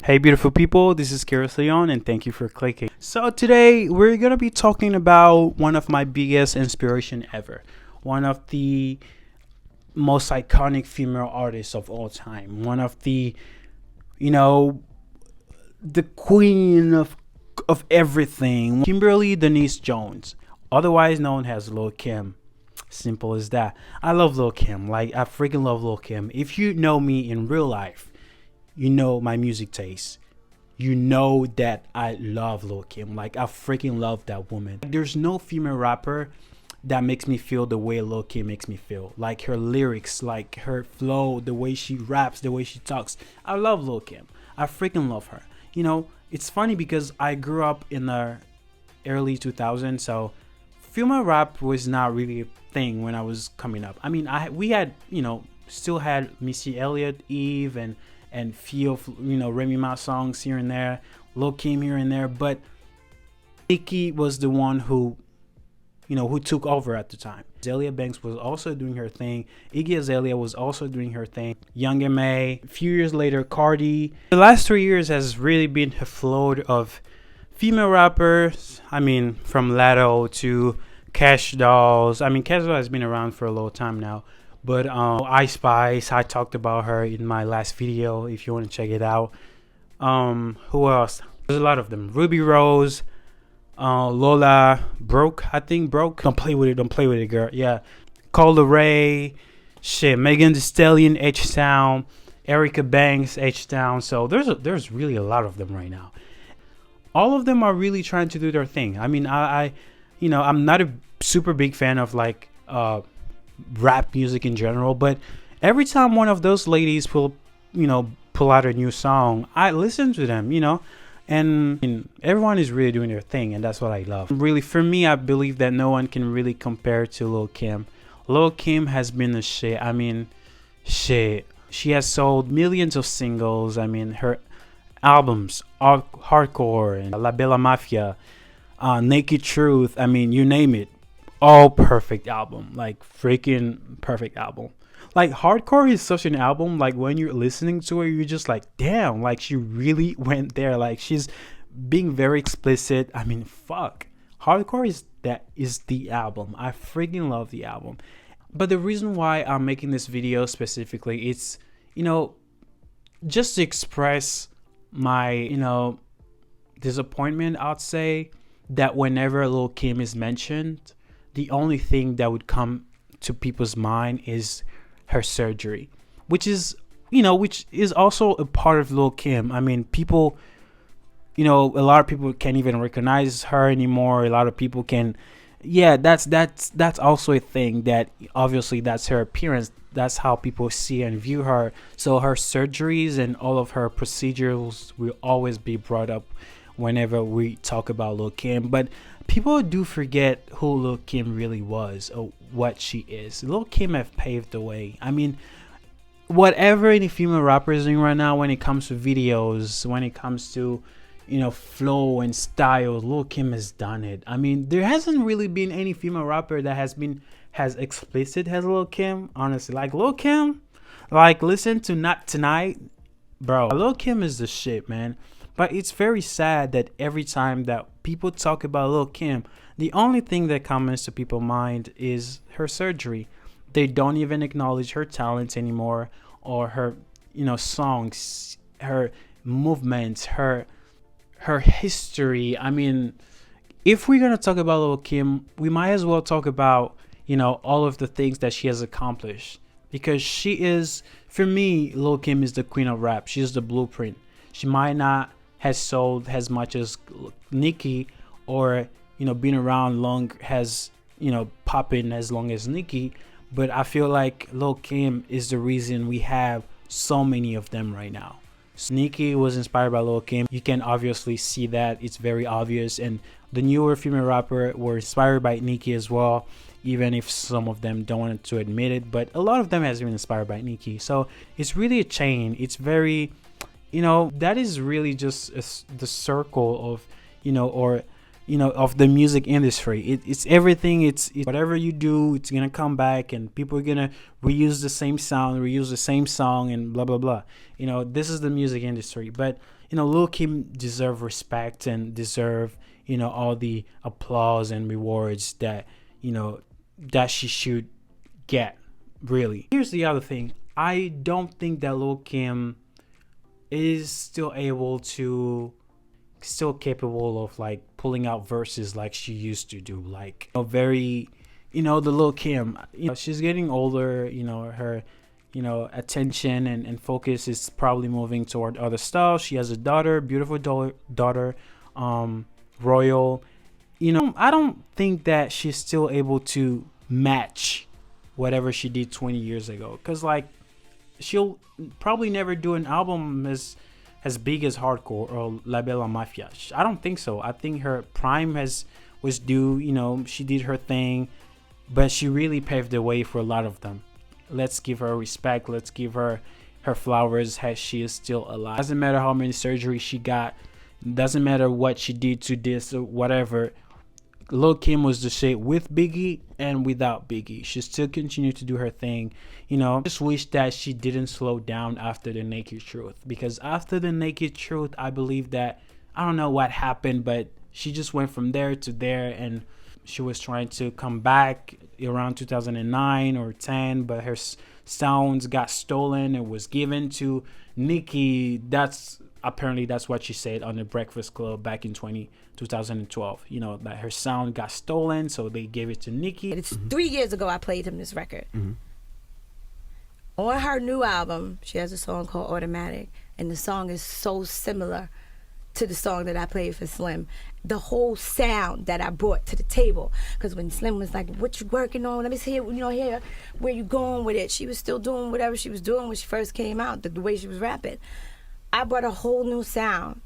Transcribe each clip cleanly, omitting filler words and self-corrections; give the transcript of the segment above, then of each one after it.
Hey beautiful people, this is Karis Leon and thank you for clicking. So today we're gonna be talking about one of my biggest inspiration ever. One of the most iconic female artists of all time. One of the, the queen of everything. Kimberly Denise Jones, otherwise known as Lil Kim. Simple as that. I love Lil Kim. Like, I freaking love Lil Kim. If you know me in real life, you know my music taste. You know that I love Lil Kim. Like, I freaking love that woman. There's no female rapper that makes me feel the way Lil Kim makes me feel. Like her lyrics, like her flow, the way she raps, the way she talks. I love Lil Kim. I freaking love her. You know, it's funny because I grew up in the early 2000s, so female rap was not really a thing when I was coming up. I mean, we had, still had Missy Elliott, Eve, and few, Remy Ma songs here and there, Lil Kim here and there, but Nicki was the one who took over at the time. Azalea Banks was also doing her thing. Iggy Azalea was also doing her thing. Young M.A. A few years later, Cardi. The last 3 years has really been a flood of female rappers. I mean, from Latto to Cash Dolls. I mean, Cash Doll has been around for a long time now. But Ice Spice, I talked about her in my last video if you want to check it out. Who else? There's a lot of them. Ruby Rose, Lola Broke, I think Broke. Don't play with it, girl. Yeah. Carla Ray, shit, Megan Thee Stallion, H-Town, Erica Banks, H-Town. So there's really a lot of them right now. All of them are really trying to do their thing. I mean, I'm not a super big fan of like rap music in general, but every time one of those ladies pull out a new song, I listen to them, and everyone is really doing their thing, and that's what I love. Really, for me, I believe that no one can really compare to Lil Kim. Lil Kim has been the shit. I mean, shit. She has sold millions of singles. I mean, her albums, Hardcore and La Bella Mafia, Naked Truth, I mean, you name it. All perfect album, like freaking perfect album. Like, Hardcore is such an album, like when you're listening to it, you're just like, damn, like she really went there. Like, she's being very explicit. I mean, fuck. Hardcore is the album. I freaking love the album. But the reason why I'm making this video specifically, it's, just to express my, disappointment, I'd say, that whenever Lil Kim is mentioned, the only thing that would come to people's mind is her surgery, which is also a part of Lil Kim. I mean, people, a lot of people can't even recognize her anymore. A lot of people can, that's also a thing, that obviously that's her appearance. That's how people see and view her. So her surgeries and all of her procedures will always be brought up whenever we talk about Lil Kim. But people do forget who Lil Kim really was or what she is. Lil Kim have paved the way. I mean, whatever any female rapper is doing right now when it comes to videos, when it comes to, flow and style, Lil Kim has done it. I mean, there hasn't really been any female rapper that has been as explicit as Lil Kim, honestly. Like, Lil Kim, like, listen to Not Tonight, bro. Lil Kim is the shit, man. But it's very sad that every time that people talk about Lil Kim, the only thing that comes to people's mind is her surgery. They don't even acknowledge her talents anymore, or her, songs, her movements, her history. I mean, if we're gonna talk about Lil Kim, we might as well talk about, all of the things that she has accomplished, because she is, for me, Lil Kim is the queen of rap. She's the blueprint. She might not has sold as much as Nicki, or been around long, has popping as long as Nicki, but I feel like Lil Kim is the reason we have so many of them right now. Nicki was inspired by Lil Kim. You can obviously see that, it's very obvious, and the newer female rapper were inspired by Nicki as well, even if some of them don't want to admit it, but a lot of them has been inspired by Nicki. So it's really a chain. It's very, that is really just the circle of, or of the music industry. It's everything. It's whatever you do, it's gonna come back, and people are gonna reuse the same sound, reuse the same song, and blah blah blah. This is the music industry. But Lil Kim deserve respect and deserve all the applause and rewards that she should get. Really. Here's the other thing. I don't think that Lil Kim is still capable of like pulling out verses like she used to do, like very the Lil Kim, she's getting older. Her attention and focus is probably moving toward other stuff. She has a daughter, beautiful daughter, Royal. I don't think that she's still able to match whatever she did 20 years ago, because like she'll probably never do an album as big as Hardcore or La Bella Mafia. I don't think so. I think her prime was due. She did her thing, but she really paved the way for a lot of them. Let's give her respect. Let's give her flowers as she is still alive. Doesn't matter how many surgeries she got. Doesn't matter what she did to this or whatever. Lil Kim was the shit with Biggie and without Biggie. She still continued to do her thing. Just wish that she didn't slow down after The Naked Truth, because after The Naked Truth, I believe that, I don't know what happened, but she just went from there to there, and she was trying to come back around 2009 or 10, but her sounds got stolen and was given to Nicki. Apparently that's what she said on the Breakfast Club back in 2012. That her sound got stolen, so they gave it to Nicki. It's 3 years ago I played him this record. On her new album, she has a song called Automatic, and the song is so similar to the song that I played for Slim. The whole sound that I brought to the table, because when Slim was like, "What you working on? Let me see, hear where you going with it." She was still doing whatever she was doing when she first came out, the way she was rapping. I brought a whole new sound.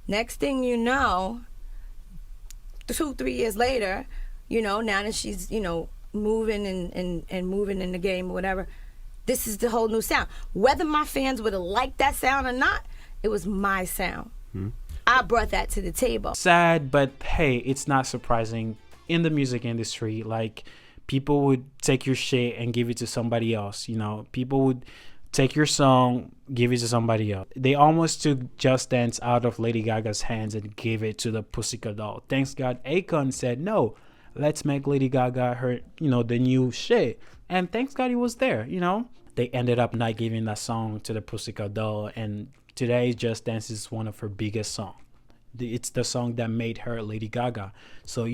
Next thing you know, 2-3 years later, now that she's moving and moving in the game or whatever, this is the whole new sound. Whether my fans would have liked that sound or not, it was my sound. I brought that to the table. Sad, but hey, it's not surprising. In the music industry, like, people would take your shit and give it to somebody else. People would take your song, give it to somebody else. They almost took Just Dance out of Lady Gaga's hands and gave it to the Pussycat Doll. Thanks God Akon said, no, let's make Lady Gaga her, the new shit. And thanks God he was there, They ended up not giving that song to the Pussycat Doll, and today Just Dance is one of her biggest songs. It's the song that made her Lady Gaga. So,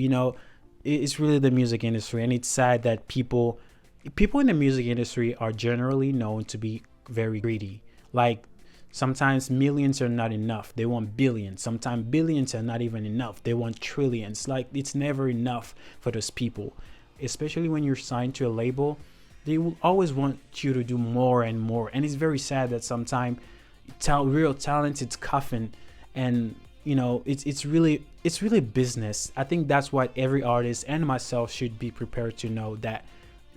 it's really the music industry, and it's sad that people in the music industry are generally known to be very greedy. Like, sometimes millions are not enough. They want billions. Sometimes billions are not even enough. They want trillions. Like, it's never enough for those people. Especially when you're signed to a label, they will always want you to do more and more. And it's very sad that sometimes real talent is coffin, and it's really business. I think that's what every artist and myself should be prepared to know, that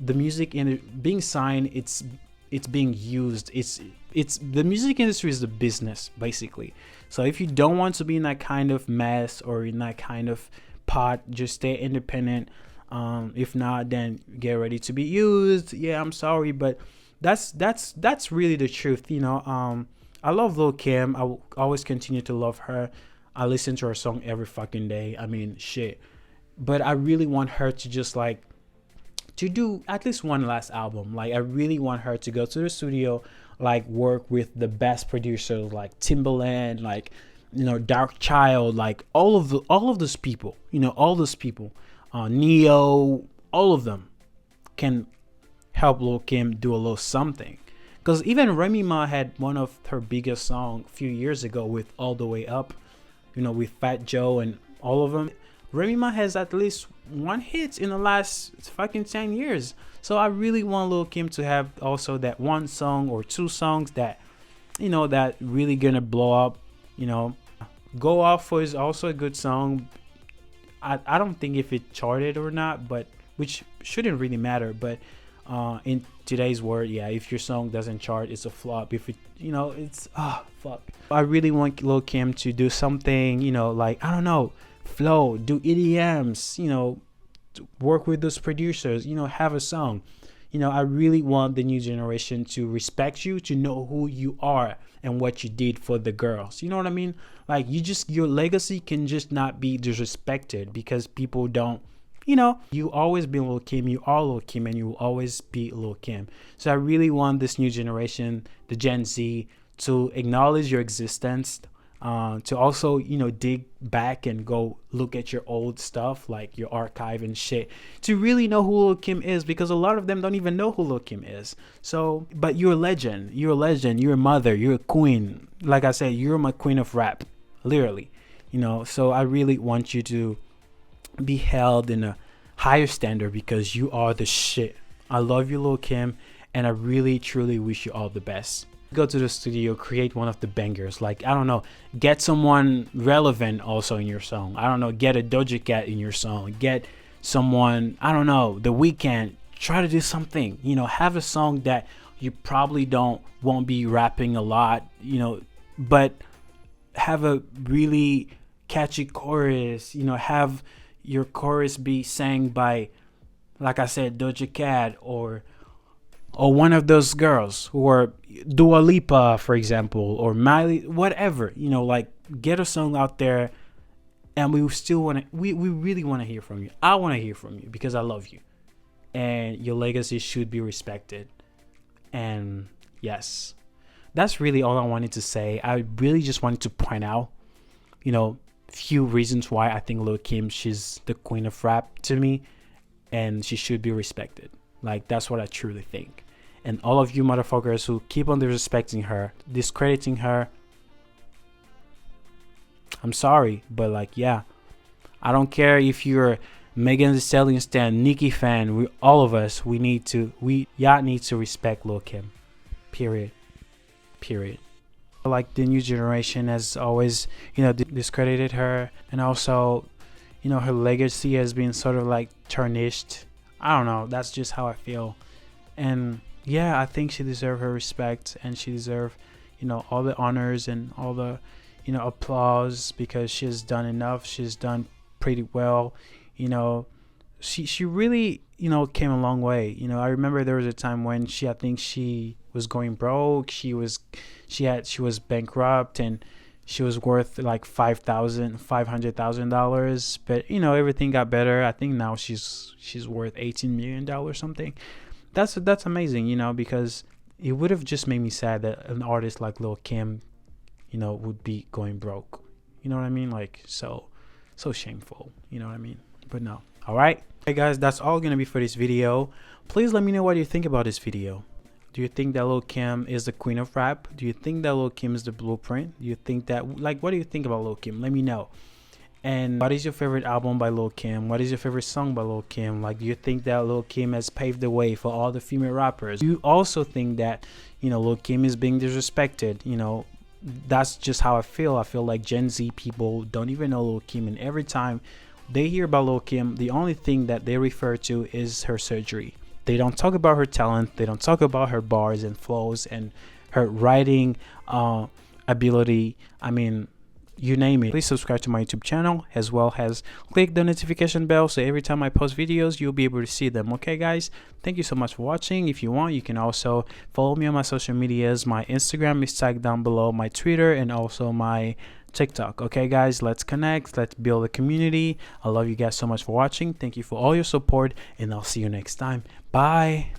the music being signed, it's being used. It's the music industry is the business, basically. So if you don't want to be in that kind of mess or in that kind of pot, just stay independent. If not, then get ready to be used. Yeah, I'm sorry, but that's really the truth. I love Lil Kim. I will always continue to love her. I listen to her song every fucking day. I mean, shit. But I really want her to just like to do at least one last album. Like, I really want her to go to the studio, like, work with the best producers like Timbaland, like, Dark Child, like all of those people, Neo, all of them can help Lil Kim do a little something. Because even Remy Ma had one of her biggest songs a few years ago with All the Way Up, with Fat Joe and all of them. Remy Ma has at least one hit in the last fucking 10 years. So I really want Lil Kim to have also that one song or two songs that, that really gonna blow up. Go Off is also a good song. I don't think if it charted or not, but which shouldn't really matter. But in today's world, yeah, if your song doesn't chart, it's a flop. If it, it's fuck. I really want Lil Kim to do something, like, I don't know, flow, do EDMs, work with those producers, have a song. I really want the new generation to respect you, to know who you are and what you did for the girls. You know what I mean? Like, your legacy can just not be disrespected because people don't, you always been Lil Kim, you are Lil Kim, and you will always be Lil Kim. So I really want this new generation, the Gen Z, to acknowledge your existence, to also dig back and go look at your old stuff, like your archive and shit, to really know who Lil Kim is, because a lot of them don't even know who Lil Kim is. So, but you're a legend, you're a mother, you're a queen. Like I said, you're my queen of rap, literally. So I really want you to be held in a higher standard because you are the shit. I love you, Lil Kim, and I really truly wish you all the best. Go to the studio, create one of the bangers. Like, I don't know, get someone relevant also in your song. I don't know, get a Doja Cat in your song. Get someone, I don't know, The Weeknd. Try to do something. Have a song that you probably won't be rapping a lot, but have a really catchy chorus. Have your chorus be sang by, like I said, Doja Cat or one of those girls, or Dua Lipa, for example, or Miley, whatever. Like, get a song out there, and we really want to hear from you. I want to hear from you because I love you, and your legacy should be respected. And yes, that's really all I wanted to say. I really just wanted to point out, few reasons why I think Lil Kim, she's the queen of rap to me, and she should be respected. Like, that's what I truly think. And all of you motherfuckers who keep on disrespecting her, discrediting her, I'm sorry, but like, yeah, I don't care if you're Megan Thee Stallion stan, Nicki fan. All of us, y'all need to respect Lil Kim. Period. Like, the new generation has always, discredited her, and also, her legacy has been sort of like tarnished. I don't know. That's just how I feel. And yeah, I think she deserves her respect, and she deserves, all the honors and all the, applause, because she has done enough. She's done pretty well. She really, came a long way. I remember there was a time when I think she was going broke. She was bankrupt, and she was worth like $500,000, but everything got better. I think now she's worth $18 million something. That's amazing, because it would have just made me sad that an artist like Lil Kim, would be going broke. You know what I mean? Like, so shameful. You know what I mean? But no. All right. Hey guys, that's all gonna be for this video. Please let me know what you think about this video. Do you think that Lil Kim is the queen of rap? Do you think that Lil Kim is the blueprint? Do you think that, what do you think about Lil Kim? Let me know. And what is your favorite album by Lil Kim? What is your favorite song by Lil Kim? Like, do you think that Lil Kim has paved the way for all the female rappers? Do you also think that, Lil Kim is being disrespected? That's just how I feel. I feel like Gen Z people don't even know Lil Kim, and every time they hear about Lil Kim, the only thing that they refer to is her surgery. They don't talk about her talent. They don't talk about her bars and flows and her writing ability. I mean, you name it. Please subscribe to my YouTube channel, as well as click the notification bell, so every time I post videos, you'll be able to see them. Okay, guys? Thank you so much for watching. If you want, you can also follow me on my social medias. My Instagram is tagged down below, my Twitter, and also my TikTok. Okay, guys? Let's connect. Let's build a community. I love you guys so much for watching. Thank you for all your support, and I'll see you next time. Bye.